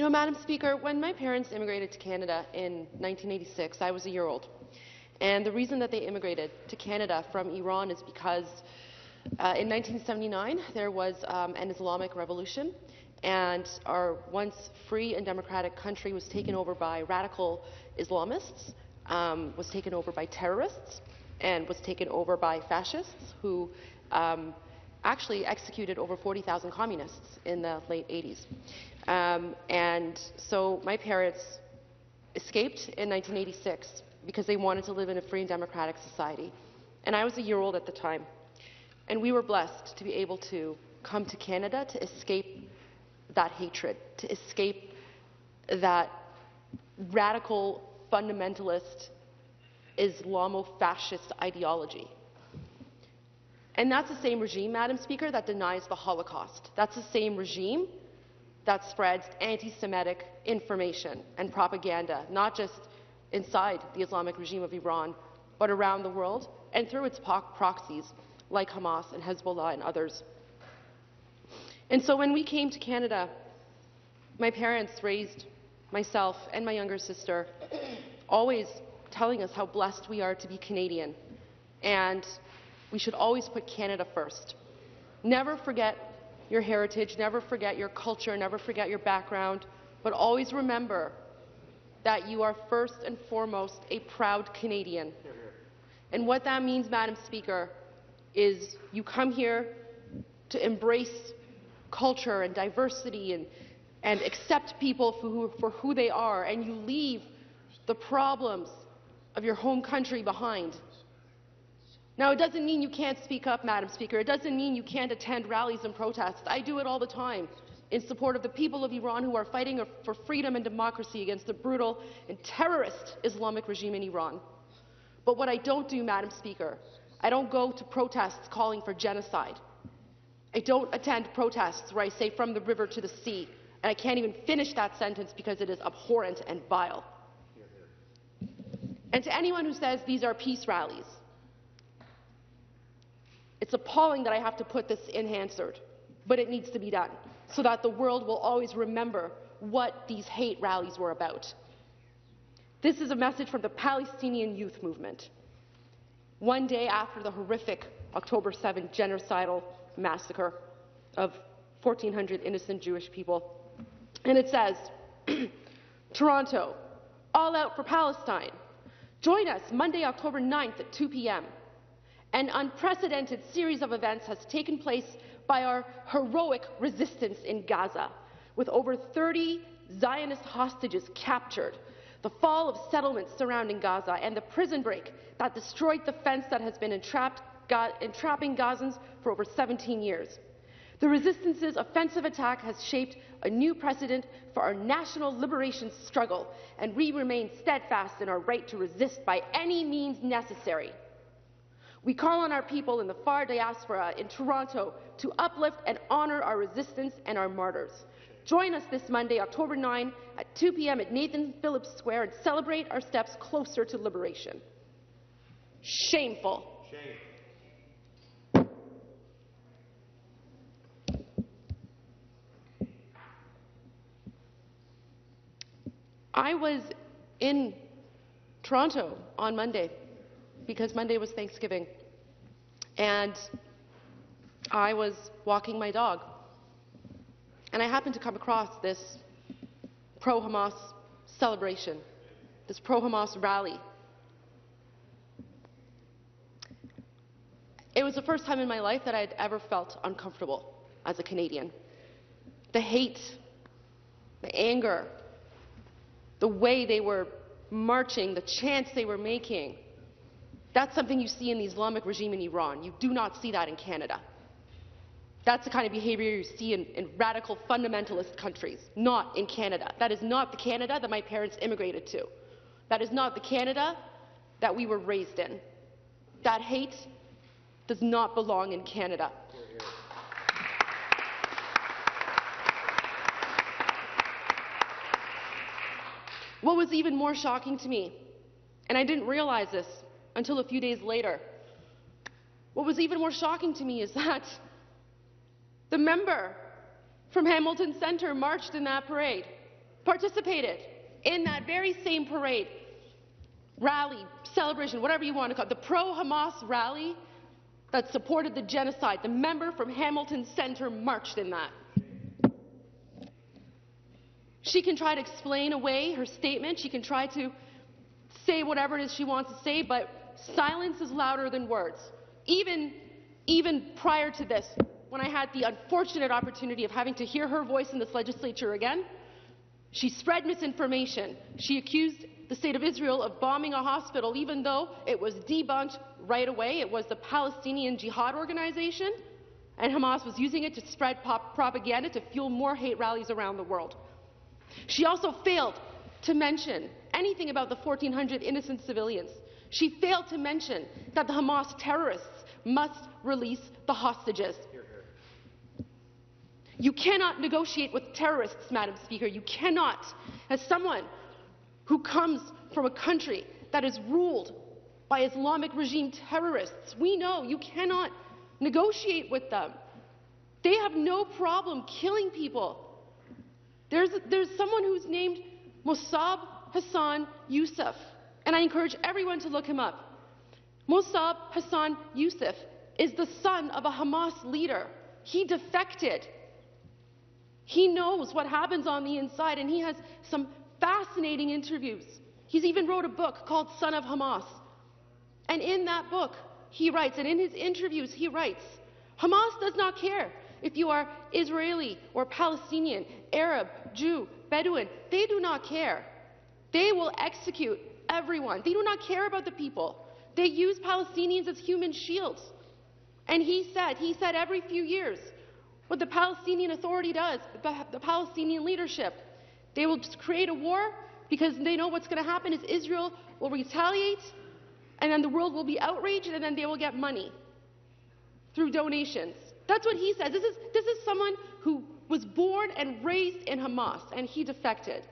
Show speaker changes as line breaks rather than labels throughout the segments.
Madam Speaker, when my parents immigrated to Canada in 1986, I was a year old. And the reason that they immigrated to Canada from Iran is because in 1979 there was an Islamic revolution, and our once free and democratic country was taken over by radical Islamists, was taken over by terrorists, and was taken over by fascists who actually executed over 40,000 communists in the late 80s. And so my parents escaped in 1986 because they wanted to live in a free and democratic society. And I was a year old at the time. And we were blessed to be able to come to Canada to escape that hatred, to escape that radical, fundamentalist, Islamo-fascist ideology. And that's the same regime, Madam Speaker, that denies the Holocaust. That's the same regime that spreads anti-Semitic information and propaganda, not just inside the Islamic regime of Iran, but around the world and through its proxies like Hamas and Hezbollah and others. And so when we came to Canada, my parents raised myself and my younger sister, always telling us how blessed we are to be Canadian, and we should always put Canada first. Never forget your heritage, never forget your culture, never forget your background, but always remember that you are first and foremost a proud Canadian. And what that means, Madam Speaker, is you come here to embrace culture and diversity and accept people for who they are, and you leave the problems of your home country behind. Now, it doesn't mean you can't speak up, Madam Speaker. It doesn't mean you can't attend rallies and protests. I do it all the time in support of the people of Iran who are fighting for freedom and democracy against the brutal and terrorist Islamic regime in Iran. But what I don't do, Madam Speaker, I don't go to protests calling for genocide. I don't attend protests where I say from the river to the sea, and I can't even finish that sentence because it is abhorrent and vile. And to anyone who says these are peace rallies, it's appalling that I have to put this in Hansard, but it needs to be done so that the world will always remember what these hate rallies were about. This is a message from the Palestinian youth movement, one day after the horrific October 7 genocidal massacre of 1,400 innocent Jewish people. And it says, Toronto, all out for Palestine. Join us Monday, October 9th at 2 p.m. An unprecedented series of events has taken place by our heroic resistance in Gaza, with over 30 Zionist hostages captured, the fall of settlements surrounding Gaza, and the prison break that destroyed the fence that has been entrapping Gazans for over 17 years. The resistance's offensive attack has shaped a new precedent for our national liberation struggle, and we remain steadfast in our right to resist by any means necessary. We call on our people in the far diaspora in Toronto to uplift and honour our resistance and our martyrs. Join us this Monday, October 9, at 2 p.m. at Nathan Phillips Square and celebrate our steps closer to liberation. Shameful. Shame. I was in Toronto on Monday because Monday was Thanksgiving, and I was walking my dog, and I happened to come across this pro-Hamas celebration, this pro-Hamas rally. It was the first time in my life that I had ever felt uncomfortable as a Canadian. The hate, the anger, the way they were marching, the chants they were making, that's something you see in the Islamic regime in Iran. You do not see that in Canada. That's the kind of behavior you see in radical fundamentalist countries, not in Canada. That is not the Canada that my parents immigrated to. That is not the Canada that we were raised in. That hate does not belong in Canada. What was even more shocking to me, and I didn't realize this until a few days later, what was even more shocking to me is that the member from Hamilton Centre marched in that parade. participated in that very same parade, rally, celebration, whatever you want to call it, the pro-Hamas rally that supported the genocide. The member from Hamilton Centre marched in that. She can try to explain away her statement. She can try to say whatever it is she wants to say, but silence is louder than words. Even prior to this, when I had the unfortunate opportunity of having to hear her voice in this legislature again, she spread misinformation. She accused the State of Israel of bombing a hospital, even though it was debunked right away. It was the Palestinian Jihad organization, and Hamas was using it to spread propaganda to fuel more hate rallies around the world. She also failed to mention anything about the 1,400 innocent civilians. She failed to mention that the Hamas terrorists must release the hostages. You cannot negotiate with terrorists, Madam Speaker. You cannot. As someone who comes from a country that is ruled by Islamic regime terrorists, we know you cannot negotiate with them. They have no problem killing people. There's someone who's named Mossab Hassan Youssef, and I encourage everyone to look him up. Mossab Hassan Youssef is the son of a Hamas leader. He defected. He knows what happens on the inside, and he has some fascinating interviews. He's even wrote a book called Son of Hamas. And in that book, he writes, and in his interviews, he writes, Hamas does not care if you are Israeli or Palestinian, Arab, Jew, Bedouin. They do not care. They will execute everyone. They do not care about the people. They use Palestinians as human shields. And he said every few years, what the Palestinian Authority does, the Palestinian leadership, they will just create a war because they know what's going to happen is Israel will retaliate, and then the world will be outraged, and then they will get money through donations. That's what he says. This is someone who was born and raised in Hamas, and he defected.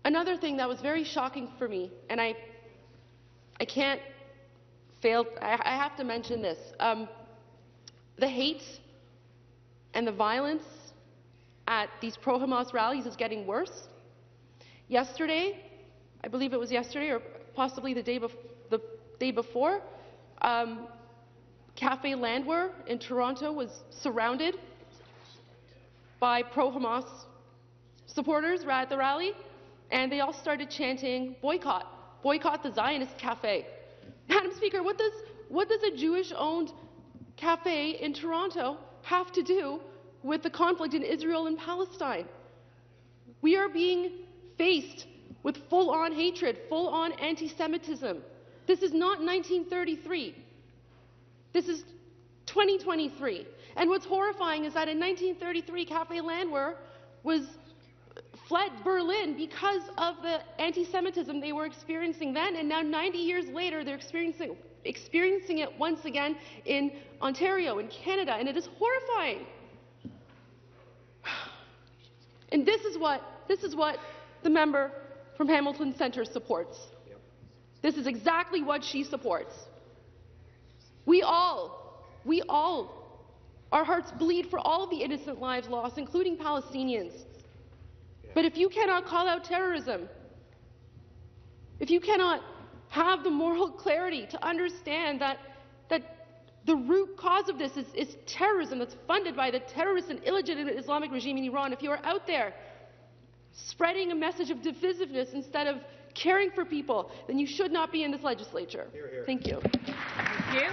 Another thing that was very shocking for me, and I can't fail, I have to mention this. The hate and the violence at these pro-Hamas rallies is getting worse. Yesterday, I believe it was yesterday or possibly the day before, Cafe Landwehr in Toronto was surrounded by pro-Hamas supporters at the rally, and they all started chanting, boycott, boycott the Zionist cafe. Madam Speaker, what does a Jewish-owned cafe in Toronto have to do with the conflict in Israel and Palestine? We are being faced with full-on hatred, full-on anti-Semitism. This is not 1933. This is 2023. And what's horrifying is that in 1933, Cafe Landwehr fled Berlin because of the anti-Semitism they were experiencing then, and now 90 years later they're experiencing it once again in Ontario, in Canada, and it is horrifying. And this is what the member from Hamilton Centre supports. This is exactly what she supports. We all, our hearts bleed for all of the innocent lives lost, including Palestinians. But if you cannot call out terrorism, if you cannot have the moral clarity to understand that the root cause of this is terrorism that's funded by the terrorist and illegitimate Islamic regime in Iran, if you are out there spreading a message of divisiveness instead of caring for people, then you should not be in this legislature. Hear, hear. Thank you.
Thank you.